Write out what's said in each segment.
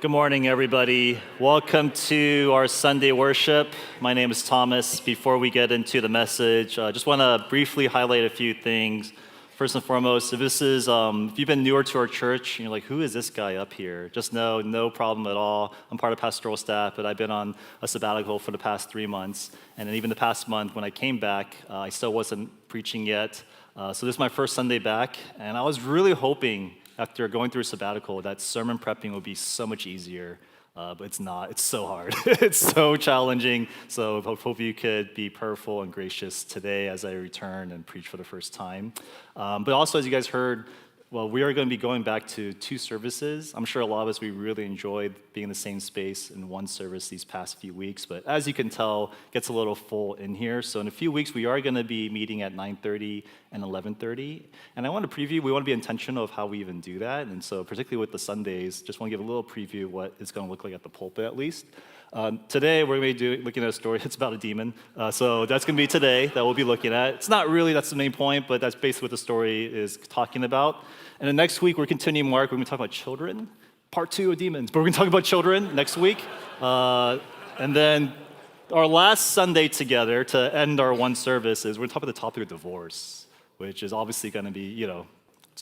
Good morning, everybody. Welcome to our Sunday worship. My name is Thomas. Before we get into the message, I just want to briefly highlight a few things. First and foremost, if you've been newer to our church, and you're like, who is this guy up here? Just know, no problem at all. I'm part of pastoral staff, but I've been on a sabbatical for the past 3 months. And then even the past month, when I came back, I still wasn't preaching yet. So this is my first Sunday back, and I was really hoping after going through a sabbatical that sermon prepping would be so much easier, but it's not. It's so hard. It's so challenging. So I hope you could be prayerful and gracious today as I return and preach for the first time. But also, as you guys heard, well, we are going to be going back to 2 services. I'm sure a lot of us, we really enjoyed being in the same space in one service these past few weeks. But as you can tell, it gets a little full in here. So in a few weeks, we are going to be meeting at 9:30 and 11:30. And I want to preview, we want to be intentional of how we even do that. And so particularly with the Sundays, just want to give a little preview of what it's going to look like at the pulpit at least. Today, we're going to be looking at a story. It's about a demon. So that's going to be today that we'll be looking at. It's not really, that's the main point, but that's basically what the story is talking about. And then next week, we're continuing Mark. We're going to talk about children. Part 2 of demons. But we're going to talk about children next week. And then our last Sunday together to end our one service is we're going to talk about the topic of divorce, which is obviously going to be,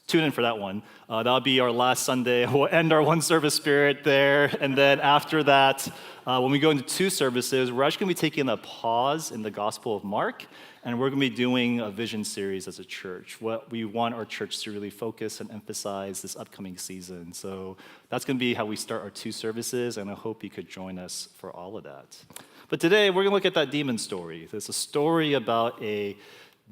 tune in for that one. That'll be our last Sunday. We'll end our one service spirit there. And then after that, when we go into 2 services, we're actually going to be taking a pause in the Gospel of Mark. And we're going to be doing a vision series as a church, what we want our church to really focus and emphasize this upcoming season. So that's going to be how we start our 2 services, and I hope you could join us for all of that. But today, we're going to look at that demon story. There's a story about a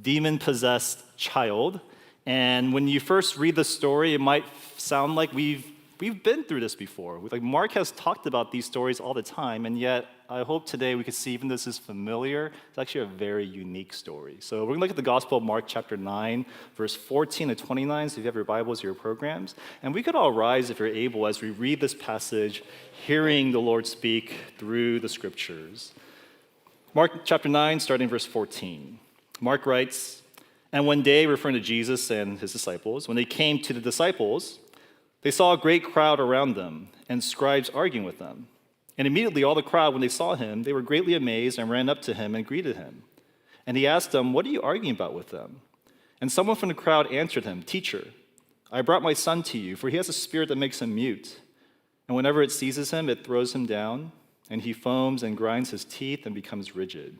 demon-possessed child. And when you first read the story, it might sound like we've been through this before. Like Mark has talked about these stories all the time, and yet I hope today we could see, even though this is familiar, it's actually a very unique story. So we're going to look at the Gospel of Mark chapter 9, verse 14 to 29, so if you have your Bibles or your programs. And we could all rise, if you're able, as we read this passage, hearing the Lord speak through the Scriptures. Mark chapter 9, starting verse 14. Mark writes, "And one day, referring to Jesus and his disciples, when they came to the disciples, they saw a great crowd around them and scribes arguing with them. And immediately all the crowd, when they saw him, they were greatly amazed and ran up to him and greeted him. And he asked them, 'What are you arguing about with them?' And someone from the crowd answered him, 'Teacher, I brought my son to you, for he has a spirit that makes him mute. And whenever it seizes him, it throws him down, and he foams and grinds his teeth and becomes rigid.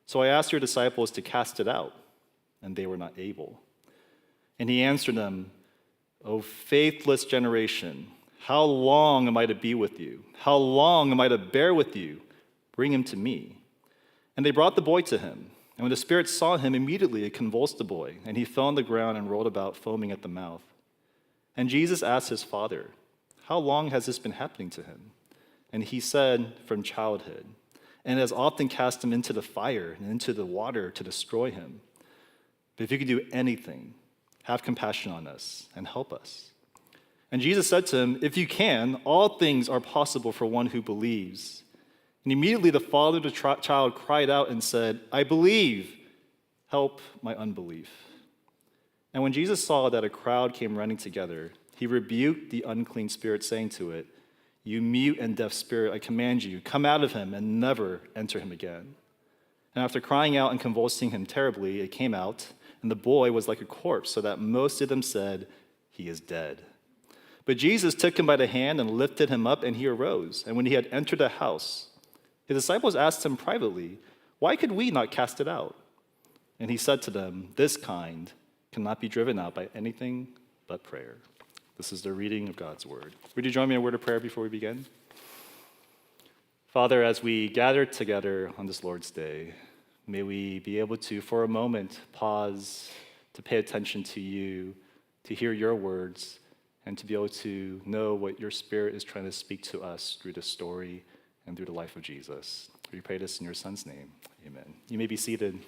So I asked your disciples to cast it out, and they were not able.' And he answered them, 'O faithless generation, how long am I to be with you? How long am I to bear with you? Bring him to me.' And they brought the boy to him. And when the spirit saw him, immediately it convulsed the boy, and he fell on the ground and rolled about, foaming at the mouth. And Jesus asked his father, 'How long has this been happening to him?' And he said, 'From childhood, and has often cast him into the fire and into the water to destroy him. But if you could do anything, have compassion on us and help us.' And Jesus said to him, 'If you can, all things are possible for one who believes.' And immediately the father of the child cried out and said, 'I believe, help my unbelief.' And when Jesus saw that a crowd came running together, he rebuked the unclean spirit, saying to it, 'You mute and deaf spirit, I command you, come out of him and never enter him again.' And after crying out and convulsing him terribly, it came out, and the boy was like a corpse, so that most of them said, 'He is dead.' But Jesus took him by the hand and lifted him up, and he arose. And when he had entered the house, his disciples asked him privately, 'Why could we not cast it out?' And he said to them, 'This kind cannot be driven out by anything but prayer.'" This is the reading of God's word. Would you join me in a word of prayer before we begin? Father, as we gather together on this Lord's Day, may we be able to, for a moment, pause to pay attention to you, to hear your words, and to be able to know what your Spirit is trying to speak to us through the story and through the life of Jesus. We pray this in your Son's name. Amen. You may be seated.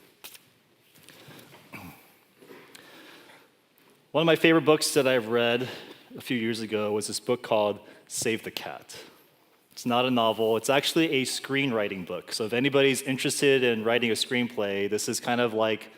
One of my favorite books that I've read a few years ago was this book called Save the Cat. It's not a novel. It's actually a screenwriting book. So if anybody's interested in writing a screenplay, this is kind of like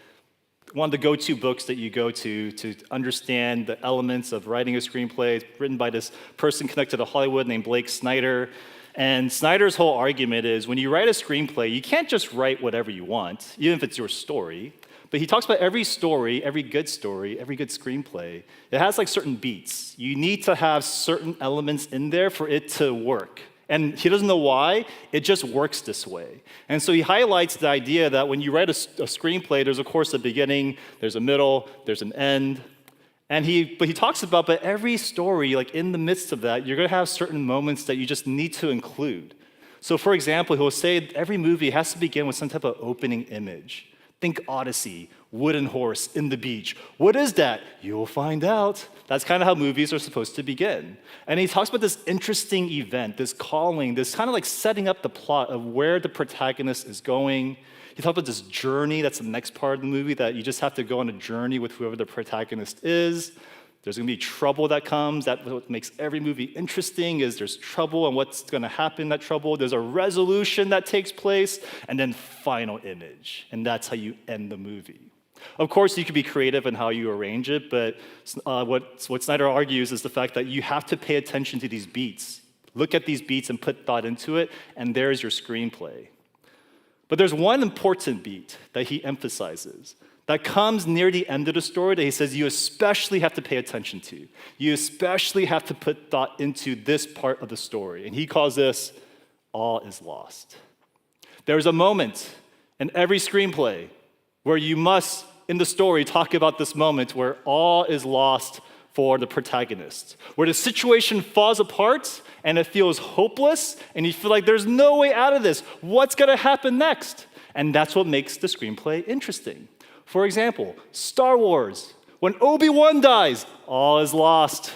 one of the go-to books that you go to understand the elements of writing a screenplay. It's written by this person connected to Hollywood named Blake Snyder. And Snyder's whole argument is when you write a screenplay, you can't just write whatever you want, even if it's your story. But he talks about every story, every good screenplay, it has like certain beats. You need to have certain elements in there for it to work. And he doesn't know why, it just works this way. And so he highlights the idea that when you write a screenplay, there's of course a beginning, there's a middle, there's an end. But he talks about, but every story, like in the midst of that, you're gonna have certain moments that you just need to include. So for example, he'll say every movie has to begin with some type of opening image. Think Odyssey, wooden horse in the beach. What is that? You'll find out. That's kind of how movies are supposed to begin. And he talks about this interesting event, this calling, this kind of like setting up the plot of where the protagonist is going. He talks about this journey, that's the next part of the movie, that you just have to go on a journey with whoever the protagonist is. There's gonna be trouble that comes. That's what makes every movie interesting is there's trouble and what's gonna happen in that trouble. There's a resolution that takes place, and then final image. And that's how you end the movie. Of course, you could be creative in how you arrange it, but what Snyder argues is the fact that you have to pay attention to these beats. Look at these beats and put thought into it, and there's your screenplay. But there's one important beat that he emphasizes that comes near the end of the story that he says you especially have to pay attention to. You especially have to put thought into this part of the story. And he calls this, all is lost. There's a moment in every screenplay where you must, in the story, talk about this moment where all is lost for the protagonist, where the situation falls apart and it feels hopeless and you feel like there's no way out of this. What's gonna happen next? And that's what makes the screenplay interesting. For example, Star Wars. When Obi-Wan dies, all is lost.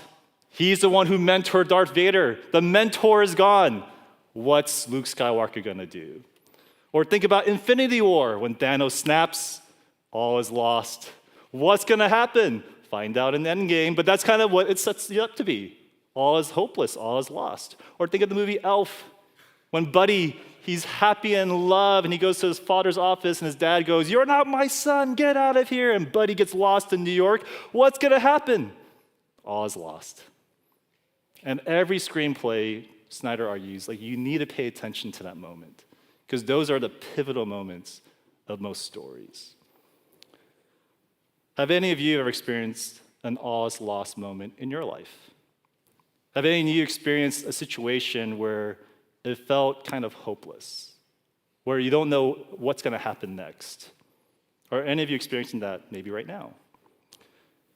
He's the one who mentored Darth Vader. The mentor is gone. What's Luke Skywalker gonna do? Or think about Infinity War. When Thanos snaps, all is lost. What's gonna happen? Find out in Endgame, but that's kind of what it sets you up to be. All is hopeless, all is lost. Or think of the movie Elf. When Buddy, he's happy and in love, and he goes to his father's office, and his dad goes, "You're not my son, get out of here." And Buddy gets lost in New York. What's gonna happen? All is lost. And every screenplay, Snyder argues, like you need to pay attention to that moment, because those are the pivotal moments of most stories. Have any of you ever experienced an all is lost moment in your life? Have any of you experienced a situation where it felt kind of hopeless, where you don't know what's gonna happen next? Are any of you experiencing that maybe right now?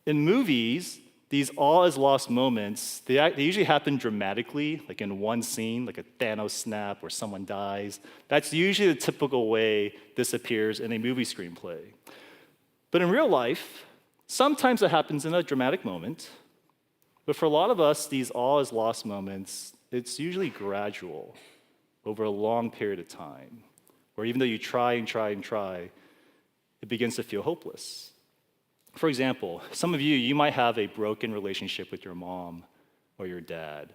In movies, these all is lost moments, they usually happen dramatically, like in one scene, like a Thanos snap or someone dies. That's usually the typical way this appears in a movie screenplay. But in real life, sometimes it happens in a dramatic moment. But for a lot of us, these all is lost moments, it's usually gradual over a long period of time, where even though you try and try and try, it begins to feel hopeless. For example, some of you might have a broken relationship with your mom or your dad,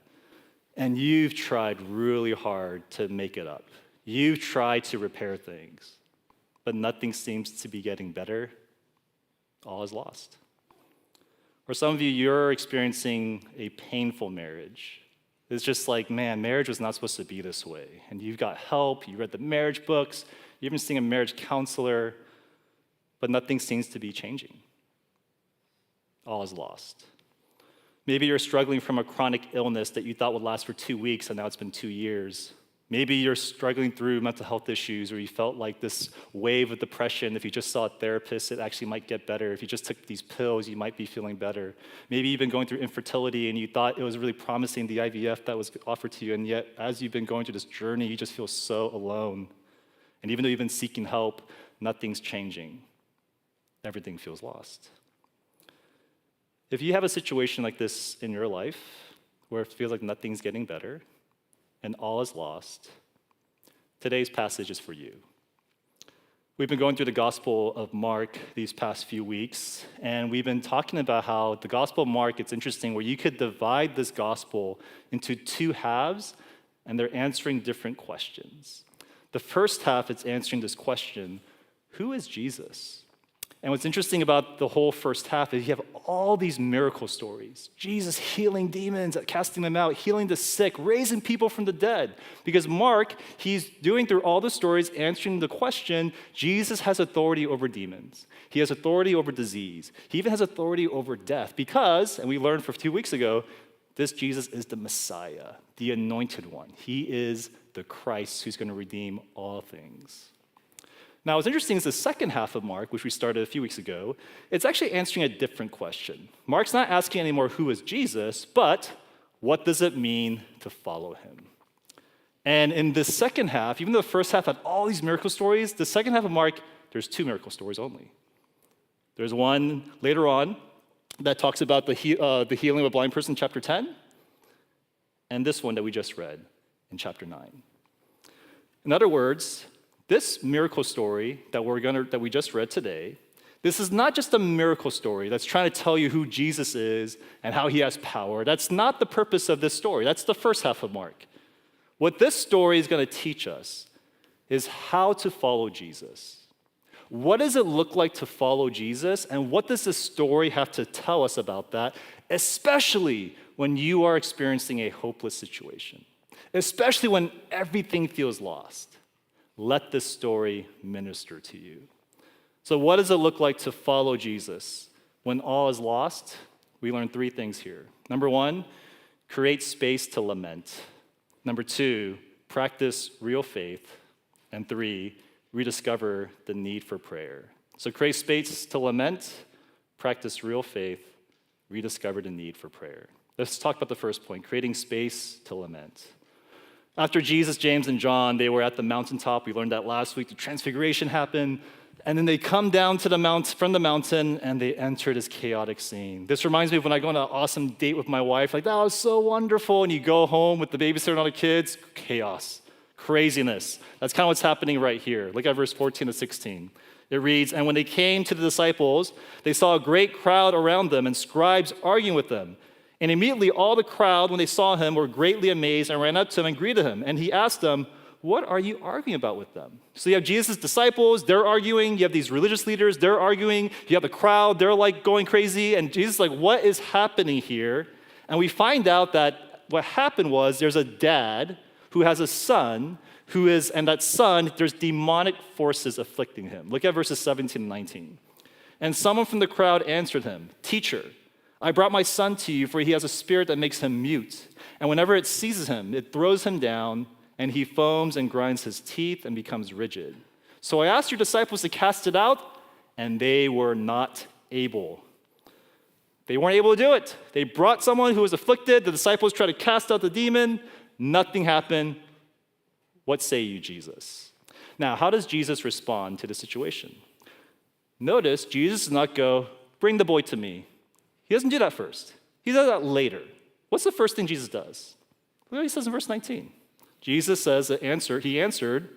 and you've tried really hard to make it up. You've tried to repair things, but nothing seems to be getting better. All is lost. Or some of you, you're experiencing a painful marriage. It's just like, man, marriage was not supposed to be this way. And you've got help, you read the marriage books, you've even seen a marriage counselor, but nothing seems to be changing. All is lost. Maybe you're struggling from a chronic illness that you thought would last for 2 weeks, and now it's been 2 years. Maybe you're struggling through mental health issues, or you felt like this wave of depression. If you just saw a therapist, it actually might get better. If you just took these pills, you might be feeling better. Maybe you've been going through infertility, and you thought it was really promising, the IVF that was offered to you, and yet as you've been going through this journey, you just feel so alone. And even though you've been seeking help, nothing's changing. Everything feels lost. If you have a situation like this in your life, where it feels like nothing's getting better, and all is lost, today's passage is for you. We've been going through the Gospel of Mark these past few weeks, and we've been talking about how the Gospel of Mark, it's interesting, where you could divide this gospel into two halves, and they're answering different questions. The first half, it's answering this question, who is Jesus? And what's interesting about the whole first half is you have all these miracle stories. Jesus healing demons, casting them out, healing the sick, raising people from the dead. Because Mark, he's doing through all the stories, answering the question, Jesus has authority over demons. He has authority over disease. He even has authority over death because, and we learned for 2 weeks ago, this Jesus is the Messiah, the anointed one. He is the Christ who's going to redeem all things. Now, what's interesting is the second half of Mark, which we started a few weeks ago, it's actually answering a different question. Mark's not asking anymore who is Jesus, but what does it mean to follow him? And in the second half, even though the first half had all these miracle stories, the second half of Mark, there's 2 miracle stories only. There's one later on that talks about the healing of a blind person in chapter 10, and this one that we just read in chapter 9. In other words, this miracle story that we just read today, this is not just a miracle story that's trying to tell you who Jesus is and how he has power. That's not the purpose of this story. That's the first half of Mark. What this story is going to teach us is how to follow Jesus. What does it look like to follow Jesus, and what does this story have to tell us about that, especially when you are experiencing a hopeless situation, especially when everything feels lost? Let this story minister to you. So what does it look like to follow Jesus when all is lost? We learn 3 things here. Number 1, create space to lament. Number 2, practice real faith. And 3, rediscover the need for prayer. So create space to lament, practice real faith, rediscover the need for prayer. Let's talk about the first point, creating space to lament. After Jesus, James, and John, they were at the mountaintop. We learned that last week. The transfiguration happened. And then they come down to from the mountain, and they enter this chaotic scene. This reminds me of when I go on an awesome date with my wife. Like, that was so wonderful. And you go home with the babysitter and all the kids. Chaos. Craziness. That's kind of what's happening right here. Look at verse 14 to 16. It reads, "And when they came to the disciples, they saw a great crowd around them and scribes arguing with them. And immediately all the crowd, when they saw him, were greatly amazed and ran up to him and greeted him. And he asked them, 'What are you arguing about with them?'" So you have Jesus' disciples, they're arguing. You have these religious leaders, they're arguing. You have the crowd, they're like going crazy. And Jesus is like, what is happening here? And we find out that what happened was there's a dad who has a son and that son, there's demonic forces afflicting him. Look at verses 17 and 19. "And someone from the crowd answered him, 'Teacher, I brought my son to you, for he has a spirit that makes him mute. And whenever it seizes him, it throws him down, and he foams and grinds his teeth and becomes rigid. So I asked your disciples to cast it out, and they were not able.'" They weren't able to do it. They brought someone who was afflicted. The disciples tried to cast out the demon. Nothing happened. What say you, Jesus? Now, how does Jesus respond to the situation? Notice, Jesus does not go, "Bring the boy to me." He doesn't do that first. He does that later. What's the first thing Jesus does? Look what he says in verse 19. Jesus says, he answered,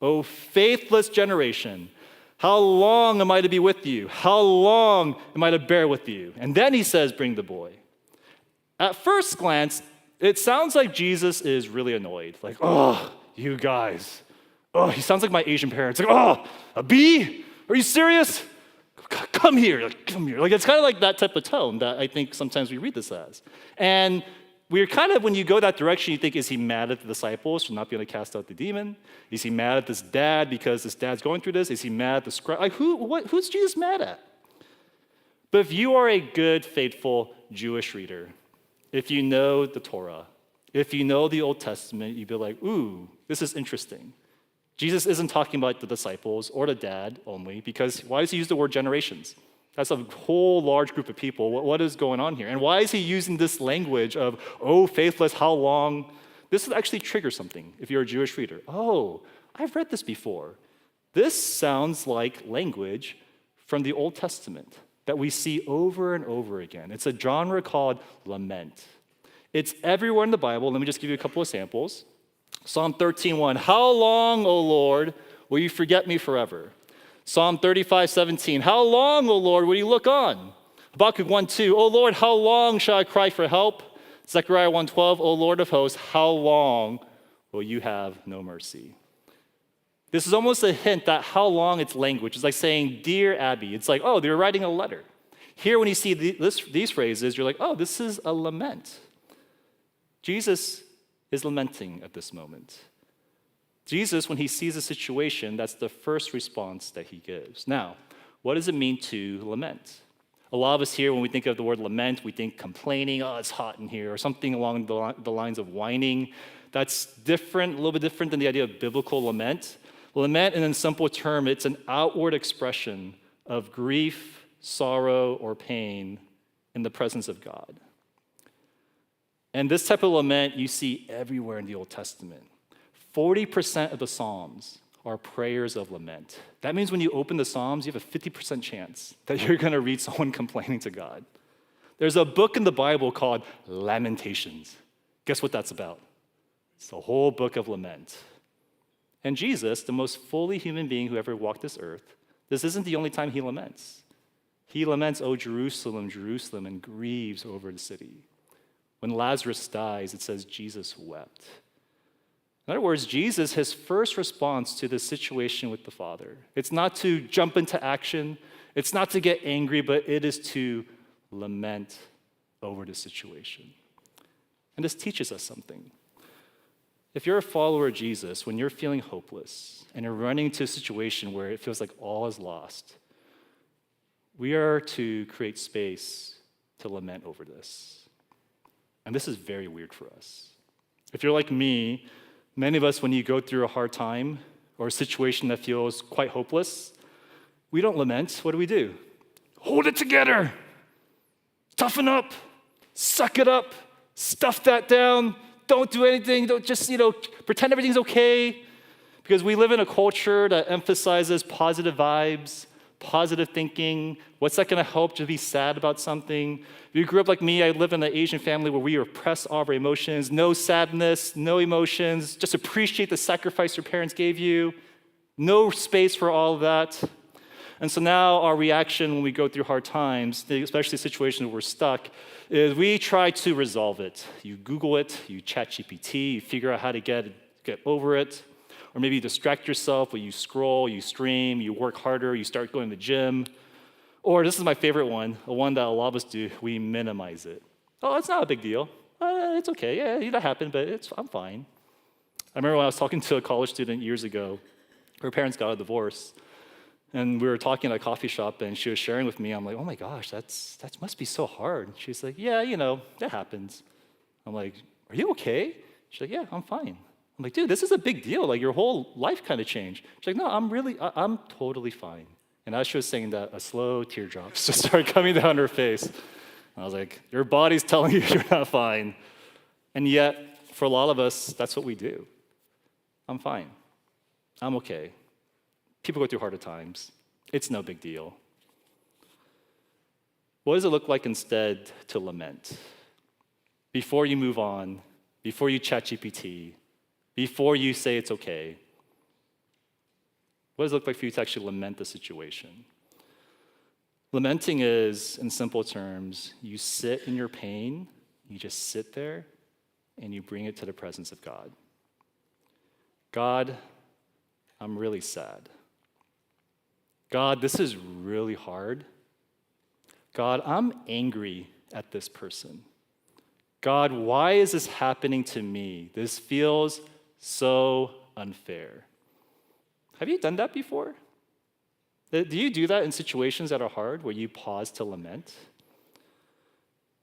"O faithless generation, how long am I to be with you? How long am I to bear with you?" And then he says, "Bring the boy." At first glance, it sounds like Jesus is really annoyed. Like, "Oh, you guys. Oh," he sounds like my Asian parents. Like, "Oh, a bee? Are you serious? Come here, come here." Like, it's kind of like that type of tone that I think sometimes we read this as. And we're kind of, when you go that direction, you think, is he mad at the disciples for not being able to cast out the demon? Is he mad at this dad because this dad's going through this? Is he mad at the scribe? Like, who's Jesus mad at? But if you are a good, faithful Jewish reader, if you know the Torah, if you know the Old Testament, you'd be like, ooh, this is interesting. Jesus isn't talking about the disciples or the dad only, because why does he use the word generations? That's a whole large group of people. What is going on here? And why is he using this language of, "Oh, faithless, how long?" This would actually trigger something if you're a Jewish reader. Oh, I've read this before. This sounds like language from the Old Testament that we see over and over again. It's a genre called lament. It's everywhere in the Bible. Let me just give you a couple of samples. Psalm 13:1, "How long, O Lord, will you forget me forever?" Psalm 35:17, "How long, O Lord, will you look on?" Habakkuk 1:2, "O Lord, how long shall I cry for help?" Zechariah 1:12, "O Lord of hosts, how long will you have no mercy?" This is almost a hint that how long it's language. It's like saying, Dear Abby. It's like, oh, they're writing a letter. Here, when you see these phrases, you're like, oh, this is a lament. Jesus is lamenting at this moment. Jesus, when he sees a situation, that's the first response that he gives. Now, what does it mean to lament? A lot of us here, when we think of the word lament, we think complaining, oh, it's hot in here, or something along the lines of whining. That's different, a little bit different than the idea of biblical lament. Lament, in a simple term, it's an outward expression of grief, sorrow, or pain in the presence of God. And this type of lament you see everywhere in the Old Testament. 40% of the Psalms are prayers of lament. That means when you open the Psalms, you have a 50% chance that you're going to read someone complaining to God. There's a book in the Bible called Lamentations. Guess what that's about? It's the whole book of lament. And Jesus, the most fully human being who ever walked this earth, this isn't the only time he laments. He laments, "O Jerusalem, Jerusalem," and grieves over the city. When Lazarus dies, it says Jesus wept. In other words, Jesus, his first response to this situation with the Father, it's not to jump into action, it's not to get angry, but it is to lament over the situation. And this teaches us something. If you're a follower of Jesus, when you're feeling hopeless and you're running into a situation where it feels like all is lost, we are to create space to lament over this. And this is very weird for us. If you're like me, many of us, when you go through a hard time or a situation that feels quite hopeless, we don't lament. What do? Hold it together. Toughen up. Suck it up. Stuff that down. Don't do anything. Don't just, pretend everything's okay. Because we live in a culture that emphasizes positive vibes, positive thinking. What's that going to help to be sad about something? If you grew up like me, I live in an Asian family where we repress all of our emotions. No sadness, no emotions. Just appreciate the sacrifice your parents gave you. No space for all of that. And so now our reaction when we go through hard times, especially situations where we're stuck, is we try to resolve it. You Google it, you chat GPT, you figure out how to get over it. Or maybe you distract yourself, but you scroll, you stream, you work harder, you start going to the gym. Or this is my favorite one, a one that a lot of us do, we minimize it. Oh, it's not a big deal. It's okay, yeah, that happened, but I'm fine. I remember when I was talking to a college student years ago, her parents got a divorce, and we were talking at a coffee shop, and she was sharing with me, I'm like, oh my gosh, that must be so hard. She's like, yeah, that happens. I'm like, are you okay? She's like, yeah, I'm fine. I'm like, dude, this is a big deal. Like, your whole life kind of changed. She's like, no, I'm totally fine. And as she was saying that, a slow teardrop just started coming down her face. And I was like, your body's telling you you're not fine. And yet, for a lot of us, that's what we do. I'm fine. I'm okay. People go through harder times. It's no big deal. What does it look like instead to lament? Before you move on, before you chat GPT, before you say it's okay, what does it look like for you to actually lament the situation? Lamenting is, in simple terms, you sit in your pain, you just sit there, and you bring it to the presence of God. God, I'm really sad. God, this is really hard. God, I'm angry at this person. God, why is this happening to me? This feels so unfair. Have you done that before? Do you do that in situations that are hard, where you pause to lament?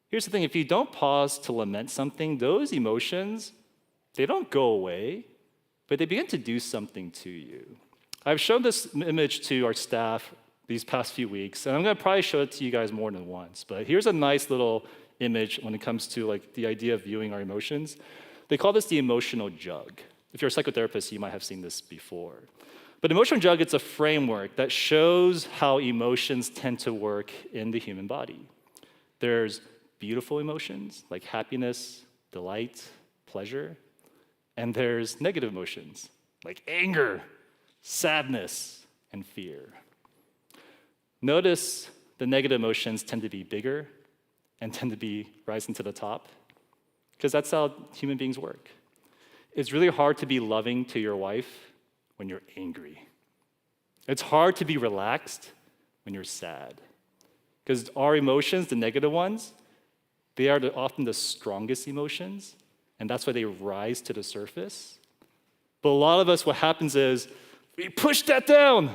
Here's the thing, if you don't pause to lament something, those emotions, they don't go away, but they begin to do something to you. I've shown this image to our staff these past few weeks, and I'm going to probably show it to you guys more than once, but here's a nice little image when it comes to the idea of viewing our emotions. They call this the emotional jug. If you're a psychotherapist, you might have seen this before. But emotional jug, it's a framework that shows how emotions tend to work in the human body. There's beautiful emotions like happiness, delight, pleasure, and there's negative emotions like anger, sadness, and fear. Notice the negative emotions tend to be bigger and tend to be rising to the top, because that's how human beings work. It's really hard to be loving to your wife when you're angry. It's hard to be relaxed when you're sad. Because our emotions, the negative ones, they are often the strongest emotions, and that's why they rise to the surface. But a lot of us, what happens is we push that down.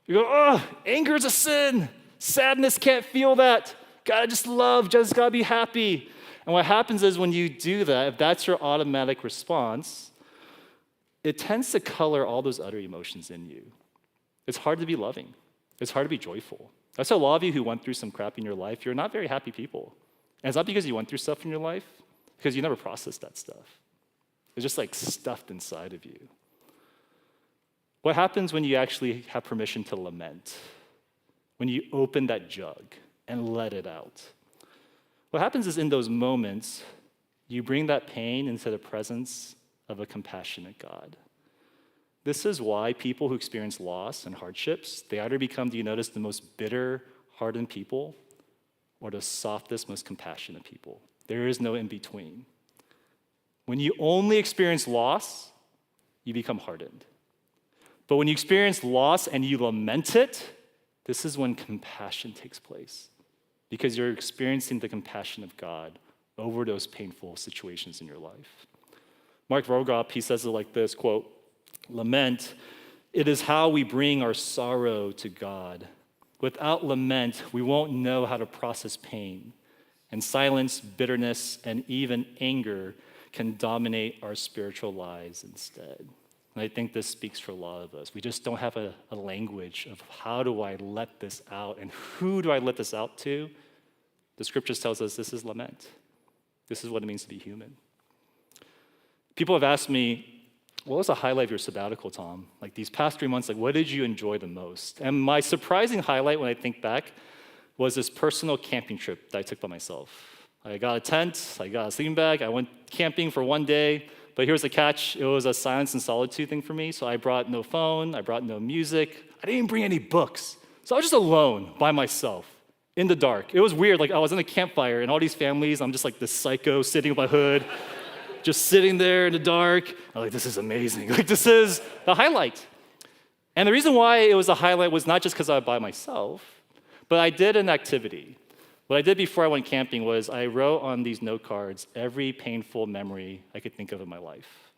We go, oh, anger is a sin. Sadness, can't feel that. Gotta just love, just gotta be happy. And what happens is when you do that, if that's your automatic response, it tends to color all those other emotions in you. It's hard to be loving. It's hard to be joyful. That's why a lot of you who went through some crap in your life, you're not very happy people. And it's not because you went through stuff in your life, because you never processed that stuff. It's just like stuffed inside of you. What happens when you actually have permission to lament? When you open that jug and let it out? What happens is in those moments, you bring that pain into the presence of a compassionate God. This is why people who experience loss and hardships, they either become, do you notice, the most bitter, hardened people, or the softest, most compassionate people. There is no in between. When you only experience loss, you become hardened. But when you experience loss and you lament it, this is when compassion takes place, because you're experiencing the compassion of God over those painful situations in your life. Mark Rogop, he says it like this, quote, "Lament, it is how we bring our sorrow to God. Without lament, we won't know how to process pain, and silence, bitterness, and even anger can dominate our spiritual lives instead." And I think this speaks for a lot of us. We just don't have a language of how do I let this out and who do I let this out to? The scriptures tells us this is lament. This is what it means to be human. People have asked me, what was the highlight of your sabbatical, Tom? Like these past 3 months, like what did you enjoy the most? And my surprising highlight when I think back was this personal camping trip that I took by myself. I got a tent, I got a sleeping bag, I went camping for 1 day, but here's the catch, it was a silence and solitude thing for me, so I brought no phone, I brought no music, I didn't even bring any books. So I was just alone by myself in the dark. It was weird, like I was in a campfire and all these families, I'm just like this psycho sitting with my hood, just sitting there in the dark. I'm like, this is amazing. Like, this is the highlight. And the reason why it was a highlight was not just because I was by myself, but I did an activity. What I did before I went camping was I wrote on these note cards every painful memory I could think of in my life.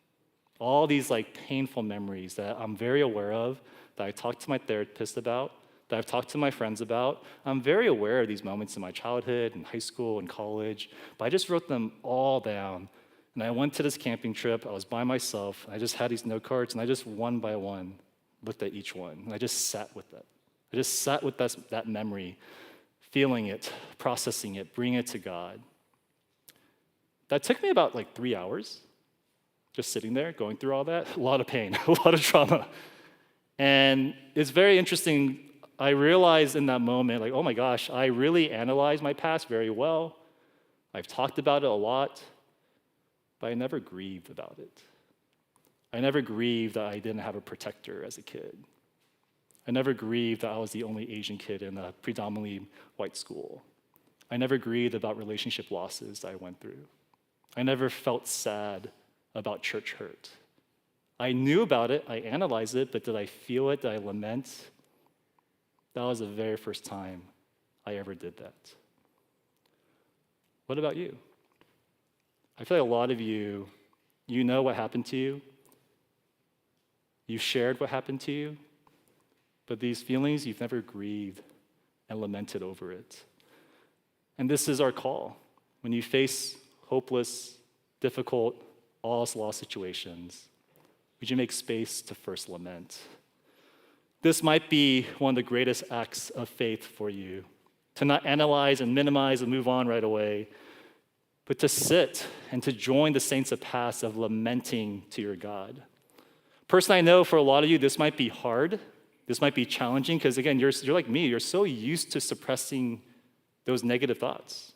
All these like painful memories that I'm very aware of, that I talked to my therapist about, that I've talked to my friends about. I'm very aware of these moments in my childhood, in high school, and college, but I just wrote them all down. And I went to this camping trip, I was by myself, I just had these note cards, and I just one by one looked at each one, and I just sat with it. I just sat with that memory, feeling it, processing it, bringing it to God. That took me about like 3 hours, just sitting there, going through all that. A lot of pain, a lot of trauma. And it's very interesting, I realized in that moment, like, oh my gosh, I really analyzed my past very well. I've talked about it a lot. But I never grieved about it. I never grieved that I didn't have a protector as a kid. I never grieved that I was the only Asian kid in a predominantly white school. I never grieved about relationship losses that I went through. I never felt sad about church hurt. I knew about it, I analyzed it, but did I feel it? Did I lament? That was the very first time I ever did that. What about you? I feel like a lot of you, you know what happened to you. You shared what happened to you. But these feelings, you've never grieved and lamented over it. And this is our call. When you face hopeless, difficult, all-loss situations, would you make space to first lament? This might be one of the greatest acts of faith for you, to not analyze and minimize and move on right away, but to sit and to join the saints of past of lamenting to your God. Personally, I know for a lot of you, this might be hard. This might be challenging because, again, you're like me. You're so used to suppressing those negative thoughts.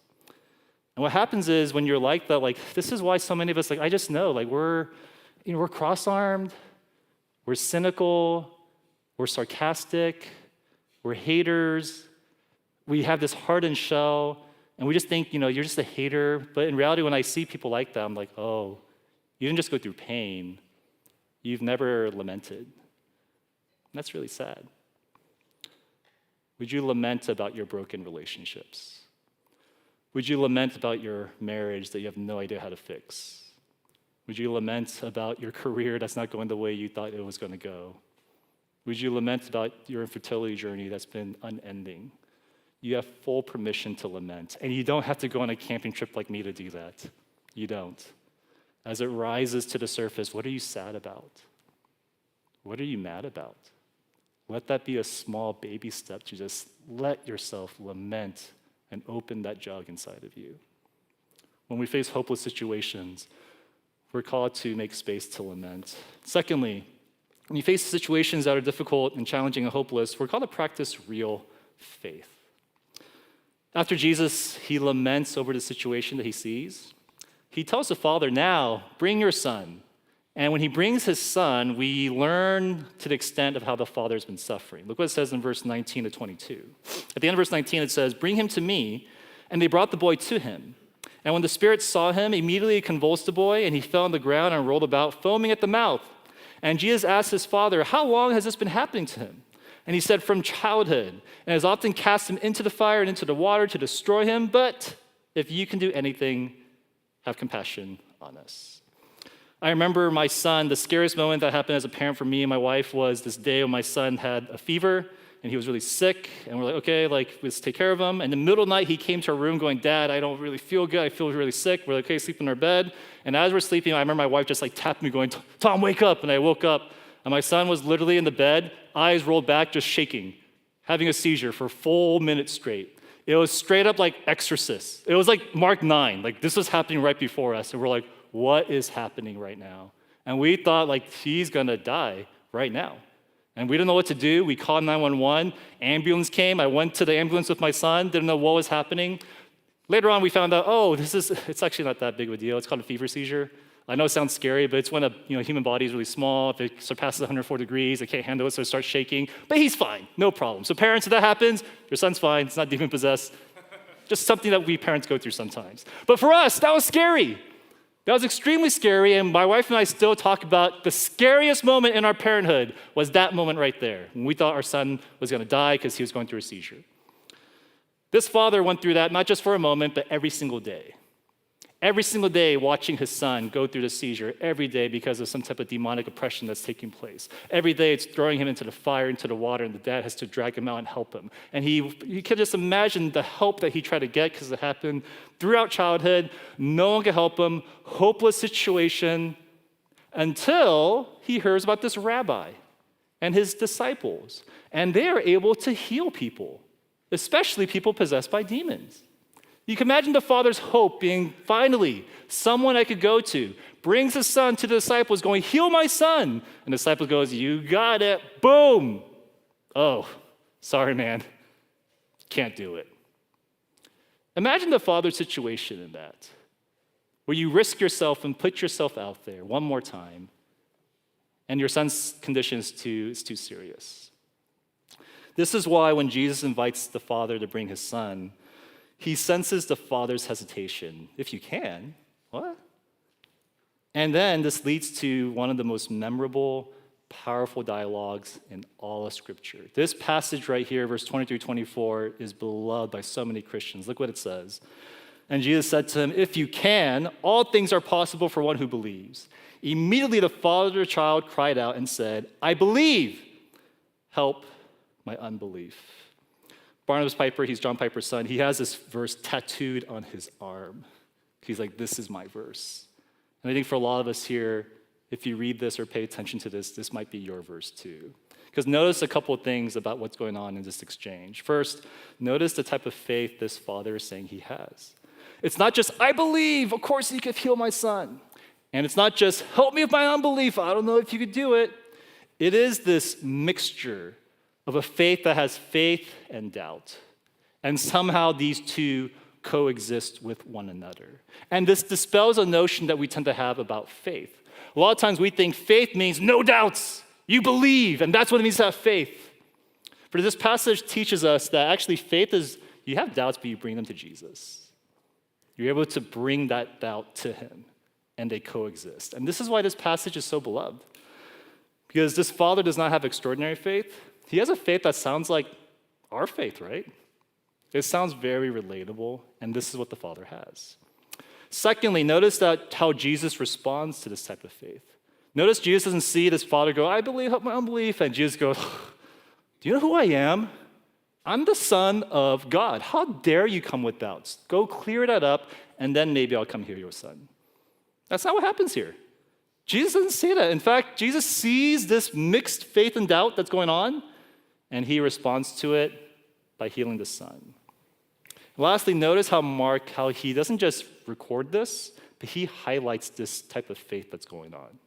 And what happens is when you're like that, like, this is why so many of us, like, I just know, like, we're cross-armed, we're cynical, we're sarcastic, we're haters, we have this hardened shell, and we just think, you're just a hater. But in reality, when I see people like that, I'm like, oh, you didn't just go through pain. You've never lamented. that's really sad. Would you lament about your broken relationships? Would you lament about your marriage that you have no idea how to fix? Would you lament about your career that's not going the way you thought it was going to go? Would you lament about your infertility journey that's been unending? You have full permission to lament, and you don't have to go on a camping trip like me to do that. You don't. As it rises to the surface, what are you sad about? What are you mad about? Let that be a small baby step to just let yourself lament and open that jug inside of you. When we face hopeless situations, we're called to make space to lament. Secondly, when you face situations that are difficult and challenging and hopeless, we're called to practice real faith. After Jesus, he laments over the situation that he sees. He tells the father, now, bring your son. And when he brings his son, we learn to the extent of how the father's been suffering. Look what it says in verse 19 to 22. At the end of verse 19, it says, bring him to me. And they brought the boy to him. And when the spirit saw him, immediately it convulsed the boy, and he fell on the ground and rolled about, foaming at the mouth. And Jesus asked his father, how long has this been happening to him? And he said, from childhood, and has often cast him into the fire and into the water to destroy him. But if you can do anything, have compassion on us. I remember my son, the scariest moment that happened as a parent for me and my wife was this day when my son had a fever and he was really sick. And we're like, okay, let's take care of him. And in the middle of the night, he came to our room going, Dad, I don't really feel good. I feel really sick. We're like, okay, sleep in our bed. And as we're sleeping, I remember my wife just tapped me going, Tom, wake up. And I woke up and my son was literally in the bed, eyes rolled back, just shaking, having a seizure for a full minute straight. It was straight up like Exorcist. It was like Mark 9. This was happening right before us. And we're like, what is happening right now? And we thought he's gonna die right now. And we didn't know what to do. We called 911. Ambulance came. I went to the ambulance with my son, didn't know what was happening. Later on, we found out, it's actually not that big of a deal. It's called a fever seizure. I know it sounds scary, but it's when a human body is really small. If it surpasses 104 degrees, it can't handle it, so it starts shaking. But he's fine, no problem. So parents, if that happens, your son's fine. It's not demon-possessed. Just something that we parents go through sometimes. But for us, that was scary. That was extremely scary, and my wife and I still talk about the scariest moment in our parenthood was that moment right there, when we thought our son was going to die because he was going through a seizure. This father went through that not just for a moment, but every single day. Every single day watching his son go through the seizure, every day because of some type of demonic oppression that's taking place. Every day it's throwing him into the fire, into the water, and the dad has to drag him out and help him. And you can just imagine the help that he tried to get because it happened throughout childhood. No one could help him, hopeless situation, until he hears about this rabbi and his disciples. And they are able to heal people, especially people possessed by demons. You can imagine the father's hope being, finally, someone I could go to, brings his son to the disciples going, heal my son. And the disciple goes, you got it, boom. Oh, sorry, man, can't do it. Imagine the father's situation in that, where you risk yourself and put yourself out there one more time, and your son's condition is too serious. This is why when Jesus invites the father to bring his son, he senses the father's hesitation. If you can, what? And then this leads to one of the most memorable, powerful dialogues in all of Scripture. This passage right here, verse 20-24, is beloved by so many Christians. Look what it says. And Jesus said to him, if you can, all things are possible for one who believes. Immediately the father child cried out and said, I believe, help my unbelief. Barnabas Piper, he's John Piper's son, he has this verse tattooed on his arm. He's like, this is my verse. And I think for a lot of us here, if you read this or pay attention to this, this might be your verse too. Because notice a couple of things about what's going on in this exchange. First, notice the type of faith this father is saying he has. It's not just, I believe, of course you could heal my son. And it's not just, help me with my unbelief, I don't know if you could do it. It is this mixture of a faith that has faith and doubt. And somehow these two coexist with one another. And this dispels a notion that we tend to have about faith. A lot of times we think faith means no doubts. You believe, and that's what it means to have faith. But this passage teaches us that actually faith is, you have doubts, but you bring them to Jesus. You're able to bring that doubt to him, and they coexist. And this is why this passage is so beloved. Because this father does not have extraordinary faith. He has a faith that sounds like our faith, right? It sounds very relatable, and this is what the father has. Secondly, notice that how Jesus responds to this type of faith. Notice Jesus doesn't see this father go, I believe, help my unbelief, and Jesus goes, do you know who I am? I'm the Son of God. How dare you come with doubts? Go clear that up, and then maybe I'll come heal your son. That's not what happens here. Jesus doesn't say that. In fact, Jesus sees this mixed faith and doubt that's going on, and he responds to it by healing the son. Lastly, notice how he doesn't just record this, but he highlights this type of faith that's going on.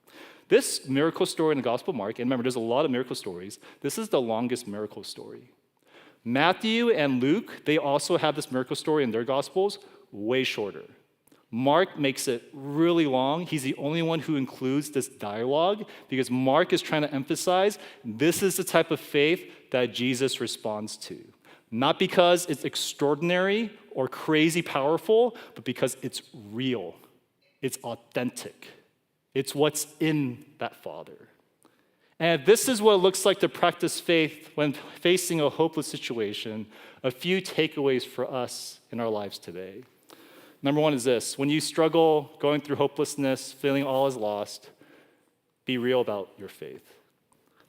This miracle story in the Gospel of Mark, and remember, there's a lot of miracle stories. This is the longest miracle story. Matthew and Luke, they also have this miracle story in their Gospels, way shorter. Mark makes it really long. He's the only one who includes this dialogue because Mark is trying to emphasize this is the type of faith that Jesus responds to. Not because it's extraordinary or crazy powerful, but because it's real. It's authentic. It's what's in that Father. And this is what it looks like to practice faith when facing a hopeless situation. A few takeaways for us in our lives today. Number one is this: when you struggle, going through hopelessness, feeling all is lost, be real about your faith.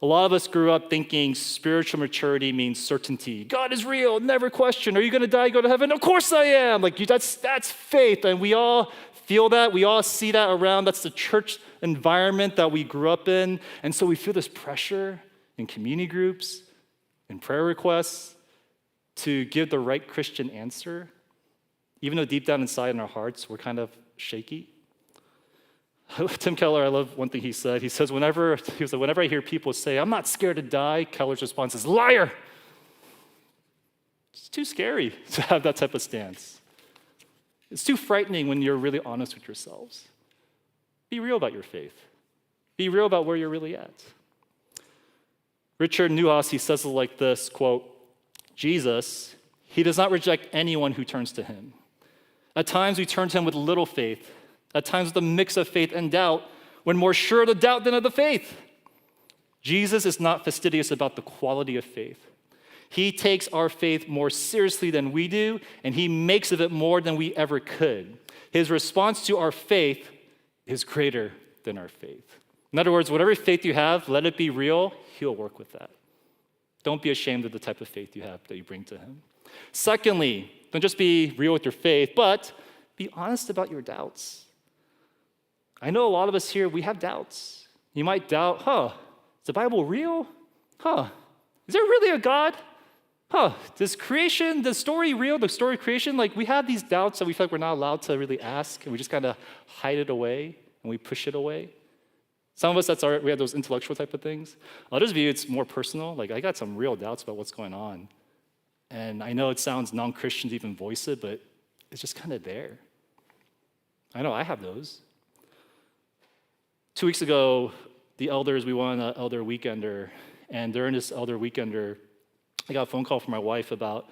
A lot of us grew up thinking spiritual maturity means certainty. God is real, never question. Are you going to die, go to heaven? Of course I am. That's faith, and we all feel that. We all see that around. That's the church environment that we grew up in, and so we feel this pressure in community groups, in prayer requests, to give the right Christian answer, even though deep down inside in our hearts we're kind of shaky. Tim Keller, I love one thing he said. He says, whenever I hear people say, I'm not scared to die, Keller's response is, liar! It's too scary to have that type of stance. It's too frightening when you're really honest with yourselves. Be real about your faith. Be real about where you're really at. Richard Neuhaus, he says it like this, quote, Jesus, he does not reject anyone who turns to him. At times we turn to him with little faith, at times with a mix of faith and doubt, when more sure of the doubt than of the faith. Jesus is not fastidious about the quality of faith. He takes our faith more seriously than we do, and he makes of it more than we ever could. His response to our faith is greater than our faith. In other words, whatever faith you have, let it be real, he'll work with that. Don't be ashamed of the type of faith you have that you bring to him. Secondly, don't just be real with your faith, but be honest about your doubts. I know a lot of us here, we have doubts. You might doubt, is the Bible real? Is there really a God? Is creation, the story real, the story of creation? We have these doubts that we feel like we're not allowed to really ask, and we just kind of hide it away, and we push it away. Some of us, we have those intellectual type of things. Others of you, it's more personal. I got some real doubts about what's going on. And I know it sounds non-Christian to even voice it, but it's just kind of there. I know I have those. 2 weeks ago, the elders, we went on an elder weekender, and during this elder weekender, I got a phone call from my wife about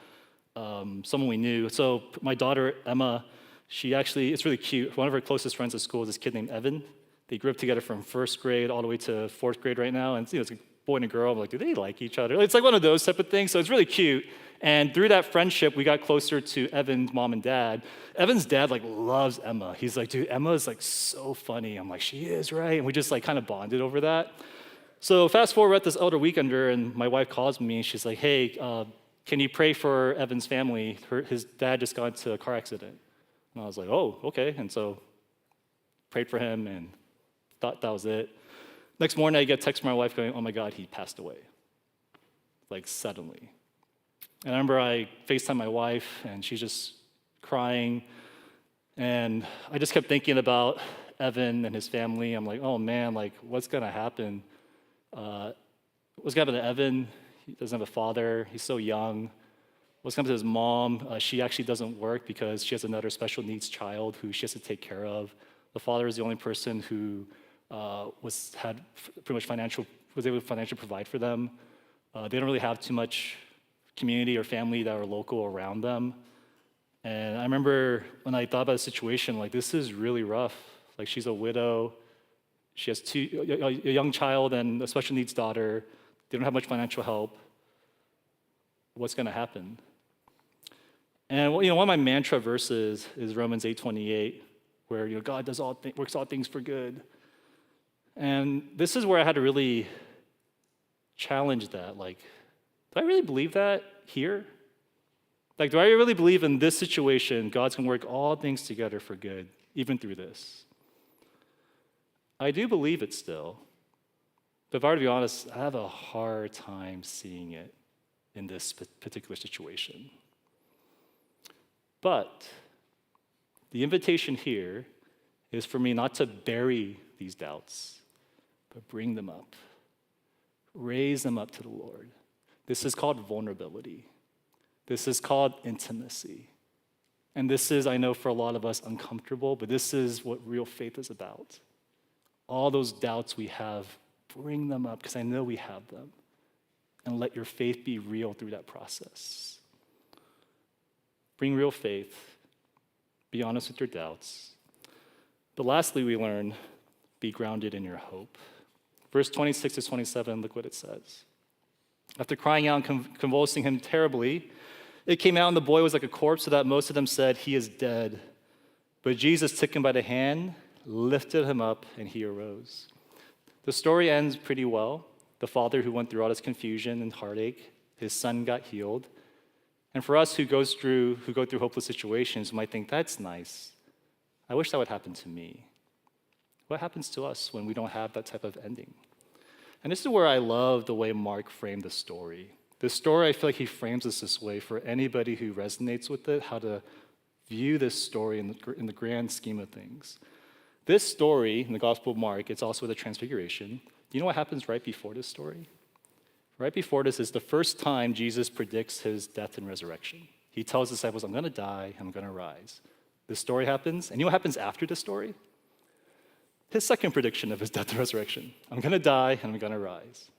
someone we knew. So my daughter, Emma, it's really cute. One of her closest friends at school is this kid named Evan. They grew up together from first grade all the way to fourth grade right now, and it's a boy and a girl. I'm like, do they like each other? It's like one of those type of things, so it's really cute. And through that friendship, we got closer to Evan's mom and dad. Evan's dad loves Emma. He's like, dude, Emma is so funny. I'm like, she is, right? And we just kind of bonded over that. So fast forward, we're at this elder weekender, and my wife calls me, and she's like, hey, can you pray for Evan's family? His dad just got into a car accident. And I was like, oh, okay. And so prayed for him and thought that was it. Next morning, I get a text from my wife going, oh my God, he passed away. Suddenly. And I remember I FaceTimed my wife, and she's just crying. And I just kept thinking about Evan and his family. I'm like, oh man, what's going to happen? What's going to happen to Evan? He doesn't have a father. He's so young. What's going to happen to his mom? She actually doesn't work because she has another special needs child who she has to take care of. The father is the only person who was able to financially provide for them. They don't really have too much community or family that are local around them. And I remember when I thought about the situation, this is really rough. She's a widow, She has a young child and a special needs daughter. They don't have much financial help. What's going to happen? And one of my mantra verses is Romans 8:28, where God does works all things for good. And this is where I had to really challenge that. Like, do I really believe that here? Like, do I really believe in this situation, God's going to work all things together for good, even through this? I do believe it still. But if I were to be honest, I have a hard time seeing it in this particular situation. But the invitation here is for me not to bury these doubts, but bring them up. Raise them up to the Lord. This is called vulnerability. This is called intimacy. And this is, I know for a lot of us, uncomfortable, but this is what real faith is about. All those doubts we have, bring them up, because I know we have them. And let your faith be real through that process. Bring real faith. Be honest with your doubts. But lastly, we learn, be grounded in your hope. Verse 26 to 27, look what it says. After crying out and convulsing him terribly, it came out and the boy was like a corpse, so that most of them said, he is dead. But Jesus took him by the hand, lifted him up, and he arose. The story ends pretty well. The father who went through all this confusion and heartache, his son got healed. And for us who go through hopeless situations, might think, that's nice. I wish that would happen to me. What happens to us when we don't have that type of ending? And this is where I love the way Mark framed the story. This story, I feel like he frames this way for anybody who resonates with it, how to view this story in the grand scheme of things. This story in the Gospel of Mark, it's also the Transfiguration. You know what happens right before this story? Right before this is the first time Jesus predicts his death and resurrection. He tells his disciples, I'm going to die, I'm going to rise. This story happens, and you know what happens after this story? His second prediction of his death and resurrection. I'm going to die, and I'm going to rise.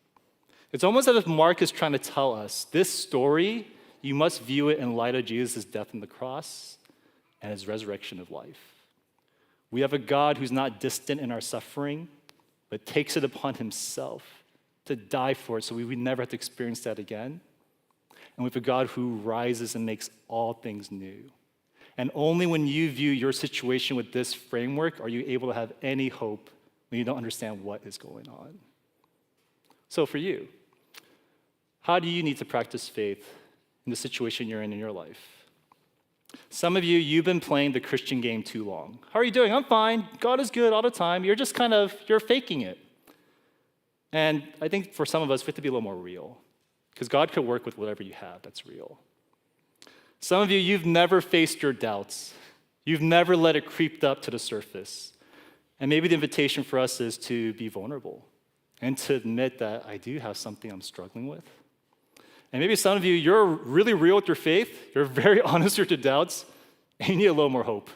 It's almost as if Mark is trying to tell us, this story, you must view it in light of Jesus' death on the cross and his resurrection of life. We have a God who's not distant in our suffering, but takes it upon himself to die for it so we would never have to experience that again. And we have a God who rises and makes all things new. And only when you view your situation with this framework are you able to have any hope when you don't understand what is going on. So for you, how do you need to practice faith in the situation you're in your life? Some of you, you've been playing the Christian game too long. How are you doing? I'm fine. God is good all the time. You're just you're faking it. And I think for some of us, we have to be a little more real, because God could work with whatever you have that's real. Some of you, you've never faced your doubts. You've never let it creep up to the surface. And maybe the invitation for us is to be vulnerable and to admit that I do have something I'm struggling with. And maybe some of you, you're really real with your faith. You're very honest with your doubts, and you need a little more hope.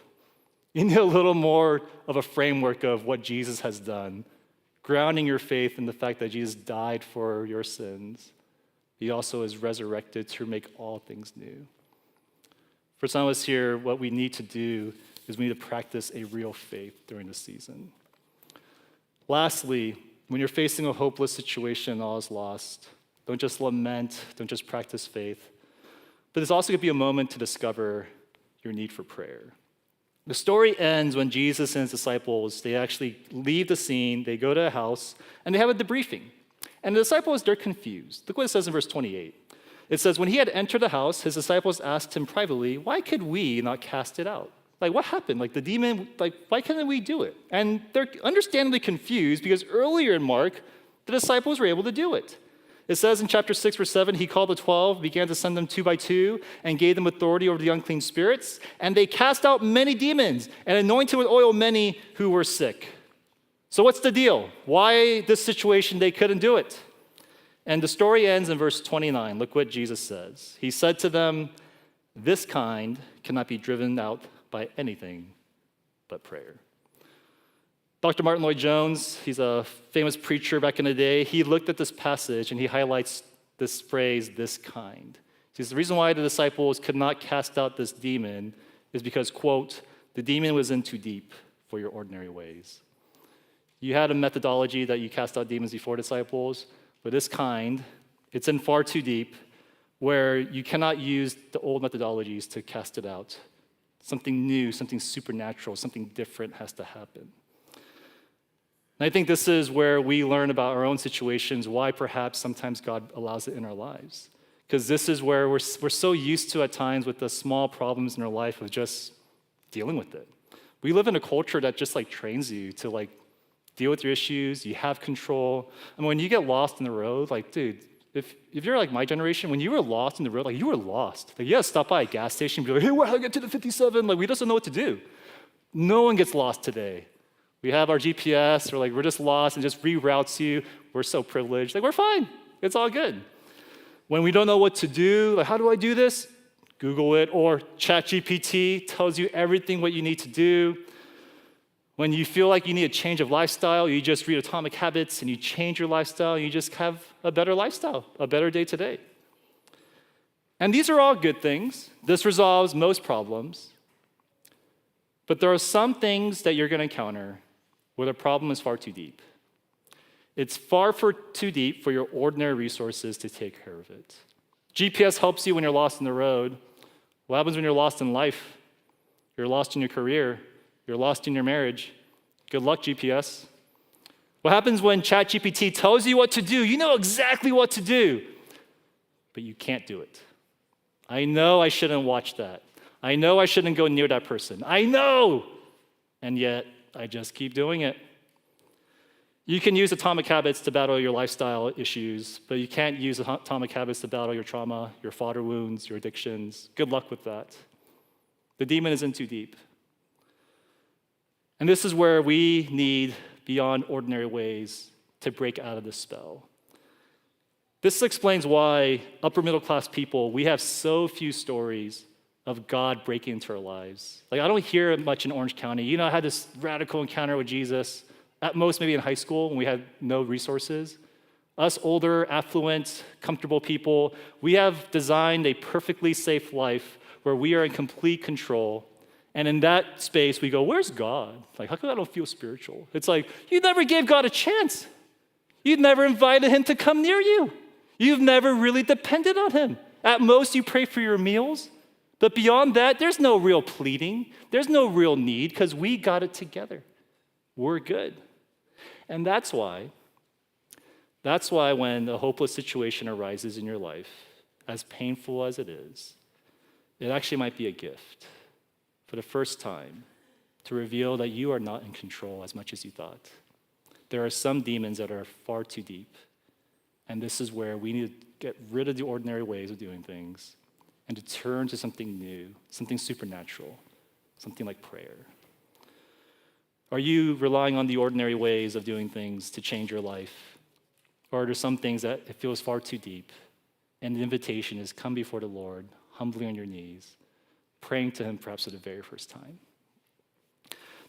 You need a little more of a framework of what Jesus has done, grounding your faith in the fact that Jesus died for your sins. He also is resurrected to make all things new. For some of us here, what we need to do is we need to practice a real faith during this season. Lastly, when you're facing a hopeless situation and all is lost, don't just lament, don't just practice faith, but there's also going to be a moment to discover your need for prayer. The story ends when Jesus and his disciples, they actually leave the scene, they go to a house, and they have a debriefing. And the disciples, they're confused. Look what it says in verse 28. It says, when he had entered the house, his disciples asked him privately, why could we not cast it out? Like, what happened? Like, the demon, why couldn't we do it? And they're understandably confused because earlier in Mark, the disciples were able to do it. It says in chapter 6, verse 7, he called the 12, began to send them 2 by 2, and gave them authority over the unclean spirits. And they cast out many demons and anointed with oil many who were sick. So what's the deal? Why this situation they couldn't do it? And the story ends in verse 29. Look what Jesus says. He said to them, this kind cannot be driven out by anything but prayer. Dr. Martin Lloyd-Jones, he's a famous preacher back in the day. He looked at this passage and he highlights this phrase, this kind. He says the reason why the disciples could not cast out this demon is because, quote, the demon was in too deep for your ordinary ways. You had a methodology that you cast out demons before, disciples, but this kind, it's in far too deep, where you cannot use the old methodologies to cast it out. Something new, something supernatural, something different has to happen. And I think this is where we learn about our own situations, why perhaps sometimes God allows it in our lives. Because this is where we're so used to at times with the small problems in our life of just dealing with it. We live in a culture that just like trains you to like deal with your issues, you have control. I mean, when you get lost in the road, like, dude, if you're like my generation, when you were lost in the road, like you were lost. Like you had to stop by a gas station and be like, hey, where do I get to the 57? Like we just don't know what to do. No one gets lost today. We have our GPS, or like we're just lost and just reroutes you. We're so privileged. Like we're fine. It's all good. When we don't know what to do, like how do I do this? Google it, or ChatGPT tells you everything what you need to do. When you feel like you need a change of lifestyle, you just read Atomic Habits and you change your lifestyle, and you just have a better lifestyle, a better day today. And these are all good things. This resolves most problems. But there are some things that you're going to encounter where the problem is far too deep. It's far too deep for your ordinary resources to take care of it. GPS helps you when you're lost in the road. What happens when you're lost in life? You're lost in your career. You're lost in your marriage. Good luck, GPS. What happens when ChatGPT tells you what to do? You know exactly what to do, but you can't do it. I know I shouldn't watch that. I know I shouldn't go near that person. I know, and yet I just keep doing it. You can use Atomic Habits to battle your lifestyle issues, but you can't use Atomic Habits to battle your trauma, your fodder wounds, your addictions. Good luck with that. The demon is in too deep. And this is where we need beyond ordinary ways to break out of this spell. This explains why upper middle class people, we have so few stories of God breaking into our lives. Like I don't hear it much in Orange County. You know, I had this radical encounter with Jesus, at most maybe in high school when we had no resources. Us older, affluent, comfortable people, we have designed a perfectly safe life where we are in complete control. And in that space, we go, where's God? Like, how come I don't feel spiritual? It's like, you never gave God a chance. You've never invited him to come near you. You've never really depended on him. At most, you pray for your meals. But beyond that, there's no real pleading. There's no real need because we got it together. We're good. And that's why when a hopeless situation arises in your life, as painful as it is, it actually might be a gift for the first time to reveal that you are not in control as much as you thought. There are some demons that are far too deep, and this is where we need to get rid of the ordinary ways of doing things and to turn to something new, something supernatural, something like prayer. Are you relying on the ordinary ways of doing things to change your life? Or are there some things that it feels far too deep? And the invitation is come before the Lord, humbly on your knees, praying to him perhaps for the very first time.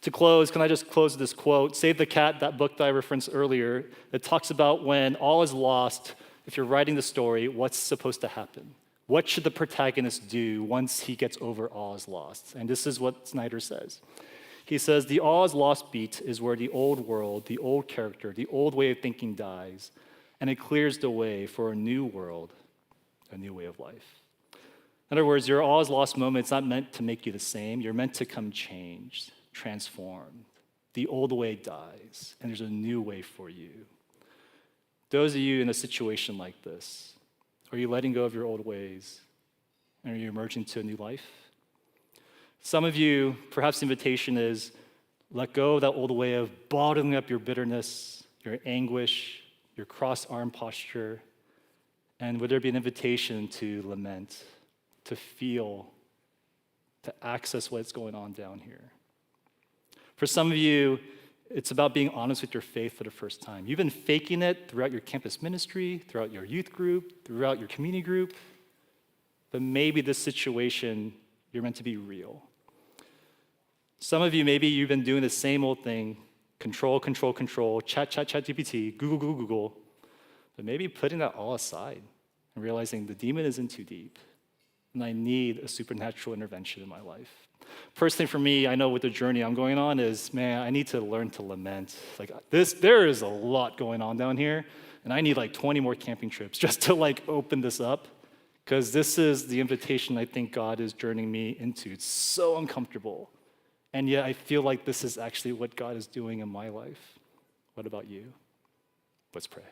To close, can I just close with this quote? Save the Cat, that book that I referenced earlier, it talks about when all is lost, if you're writing the story, what's supposed to happen? What should the protagonist do once he gets over all is lost? And this is what Snyder says. He says, the all is lost beat is where the old world, the old character, the old way of thinking dies, and it clears the way for a new world, a new way of life. In other words, your all is lost moment is not meant to make you the same. You're meant to come changed, transformed. The old way dies, and there's a new way for you. Those of you in a situation like this, are you letting go of your old ways? And are you emerging to a new life? Some of you, perhaps the invitation is let go of that old way of bottling up your bitterness, your anguish, your cross-arm posture, and would there be an invitation to lament, to feel, to access what's going on down here? For some of you, it's about being honest with your faith for the first time. You've been faking it throughout your campus ministry, throughout your youth group, throughout your community group, but maybe this situation, you're meant to be real. Some of you, maybe you've been doing the same old thing, control, chat, GPT, Google, but maybe putting that all aside and realizing the demon is in too deep, and I need a supernatural intervention in my life. Personally, for me, I know with the journey I'm going on is, man, I need to learn to lament. Like this, there is a lot going on down here, and I need like 20 more camping trips just to like open this up, because this is the invitation I think God is journeying me into. It's so uncomfortable, and yet I feel like this is actually what God is doing in my life. What about you? Let's pray.